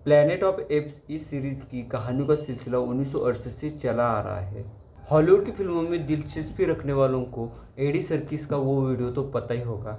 Planet of apps इस series की कहानियों का सिलसिला 1968 से चला आ रहा है। हॉलीवुड की फिल्मों में दिलचस्पी रखने वालों को एडी सर्किस का वो वीडियो तो पता ही होगा,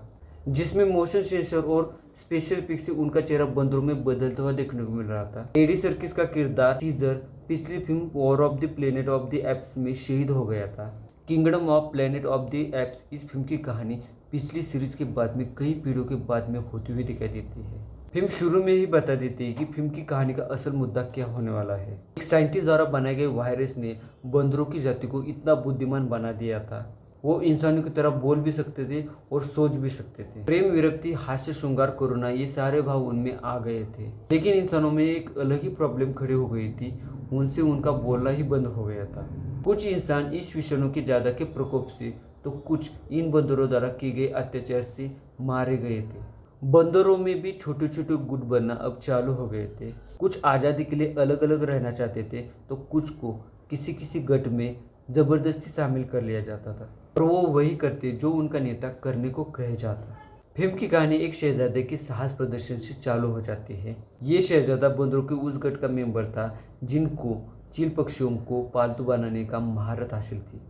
जिसमें मोशन सेंसर और स्पेशल इफेक्ट्स से उनका चेहरा बंदरों में बदलता हुआ देखने को मिल रहा था। एडी सर्किस का किरदार सीजर पिछली film war of the planet of the apps में शहीद हो गया था। Kingdom of planet of the apps इस फिल्म की कहानी पिछली सीरीज के बाद में कई पीढ़ियों के बाद में होती हुई दिखाई देती है। फिल्म शुरू में ही बता देती है कि फिल्म की कहानी का असल मुद्दा क्या होने वाला है। एक साइंटिस्ट द्वारा बनाए गए वायरस ने बंदरों की जाति को इतना बुद्धिमान बना दिया था, वो इंसानों की तरह बोल भी सकते थे और सोच भी सकते थे। प्रेम, विरक्ति, हास्य, श्रृंगार, करुणा, ये सारे भाव उनमें आ गए थे। लेकिन इंसानों में एक अलग ही प्रॉब्लम खड़ी हो गई थी, उनसे उनका बोलना ही बंद हो गया था। कुछ इंसान इस विषाणु की ज्यादा के प्रकोप से तो कुछ इन बंदरों द्वारा किए गए अत्याचार से मारे गए थे। बंदरों में भी छोटे छोटे गुट बनना अब चालू हो गए थे। कुछ आज़ादी के लिए अलग अलग रहना चाहते थे, तो कुछ को किसी किसी गट में जबरदस्ती शामिल कर लिया जाता था और वो वही करते जो उनका नेता करने को कहे जाता। फिल्म की कहानी एक शहजादे के साहस प्रदर्शन से चालू हो जाती है। ये शहजादा बंदरों के उस गट का मेंबर था जिनको चील पक्षियों को पालतू बनाने का महारत हासिल थी।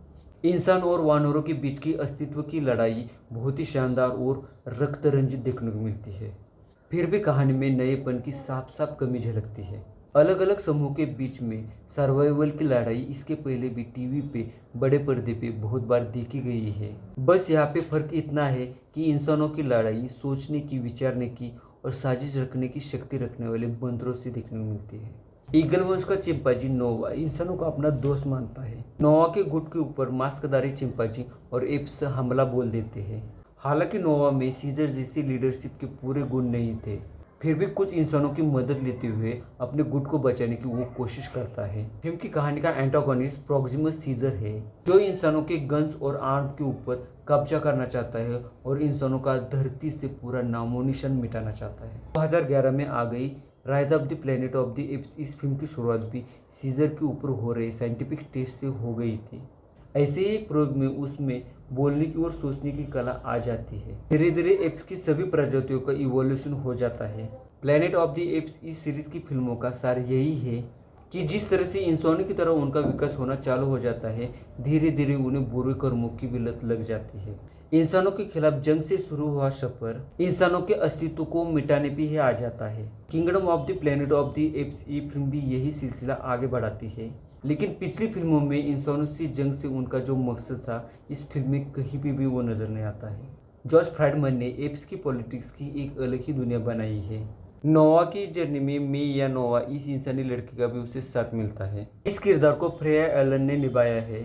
इंसान और वानरों के बीच की अस्तित्व की लड़ाई बहुत ही शानदार और रक्त रंजित देखने को मिलती है। फिर भी कहानी में नएपन की साफ साफ कमी झलकती है। अलग अलग समूह के बीच में सर्वाइवल की लड़ाई इसके पहले भी टीवी पे बड़े पर्दे पे बहुत बार देखी गई है। बस यहाँ पे फर्क इतना है कि इंसानों की लड़ाई सोचने की, विचारने की और साजिश रखने की शक्ति रखने वाले बंदरों से देखने को मिलती है। ईगल वंश का चिंपांजी नोवा इंसानों को अपना दोस्त मानता है। नोवा के गुट के ऊपर मास्कधारी चिंपांजी और एप्स हमला बोल देते हैं। हालांकि नोवा में सीजर जैसी लीडरशिप के पूरे गुण नहीं थे, फिर भी कुछ इंसानों की मदद लेते हुए अपने गुट को बचाने की वो कोशिश करता है। फिल्म की कहानी का एंटागोनिस्ट प्रोक्सिमस सीजर है, जो इंसानों के गन्स और आर्म के ऊपर कब्जा करना चाहता है और इंसानों का धरती से पूरा नामो निशान मिटाना चाहता है। 2011 में आ गई rise of the planet of the apps. इस फिल्म की शुरुआत भी सीजर के ऊपर हो रहे साइंटिफिक टेस्ट से हो गई थी। ऐसे ही एक प्रयोग में उसमें बोलने की और सोचने की कला आ जाती है। धीरे धीरे एप्स की सभी प्रजातियों का इवोल्यूशन हो जाता है। प्लैनेट ऑफ द एप्स इस सीरीज की फिल्मों का सार यही है कि जिस तरह से इंसानों की तरह उनका विकास होना चालू हो जाता है, धीरे धीरे उन्हें बुरे कर्मों की भी लत लग जाती है। इंसानों के खिलाफ जंग से शुरू हुआ सफर इंसानों के अस्तित्व को मिटाने पे ही आ जाता है। Kingdom of the planet of the apps ये फिल्म भी यही सिलसिला आगे बढ़ाती है। लेकिन पिछली फिल्मों में इंसानों से जंग से उनका जो मकसद था, इस फिल्म में कहीं भी वो नजर नहीं आता है। जॉर्ज फ्राइडमैन ने एप्स की पॉलिटिक्स की एक अलग ही दुनिया बनाई है। नोवा की जर्नी में मे या नोवा इस इंसानी लड़की का भी उसे साथ मिलता है। इस किरदार को फ्रेया एलन ने निभाया है,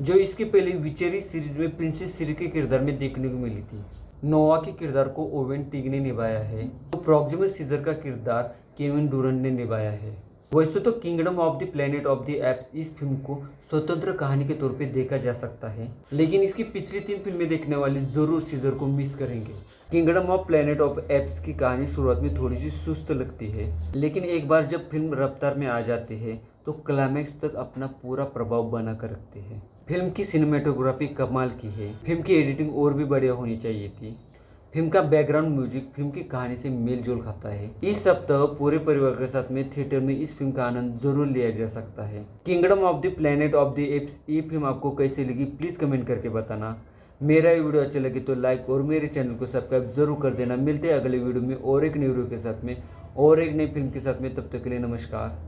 जो इसके पहले विचेरी सीरीज में प्रिंसेस सीरी के किरदार में देखने को मिली थी। नोवा के किरदार को ओवेन टिग ने निभाया है, तो प्रोक्सिमस सीजर का किरदार केविन डूरन ने निभाया है। वैसे तो kingdom of the planet of the apps इस फिल्म को स्वतंत्र कहानी के तौर पे देखा जा सकता है, लेकिन इसकी पिछली 3 फिल्में देखने वाले जरूर सीजर को मिस करेंगे। Kingdom of planet of apps की कहानी शुरुआत में थोड़ी सी सुस्त लगती है, लेकिन एक बार जब फिल्म रफ्तार में आ जाती है तो क्लाइमैक्स तक अपना पूरा प्रभाव बना कर रखती है। फिल्म की सिनेमेटोग्राफी कमाल की है। फिल्म की एडिटिंग और भी बढ़िया होनी चाहिए थी। फिल्म का बैकग्राउंड म्यूजिक फिल्म की कहानी से मेल जोल खाता है। इस सप्ताह पूरे परिवार के साथ में थिएटर में इस फिल्म का आनंद जरूर लिया जा सकता है। Kingdom of the planet of the apps ये फिल्म आपको कैसे लगी, प्लीज कमेंट करके बताना। मेरा ये वीडियो अच्छा लगे तो लाइक और मेरे चैनल को सब्सक्राइब जरूर कर देना। मिलते हैं अगले वीडियो में और एक न्यू वीडियो के साथ में और एक नई फिल्म के साथ में। तब तक के लिए नमस्कार।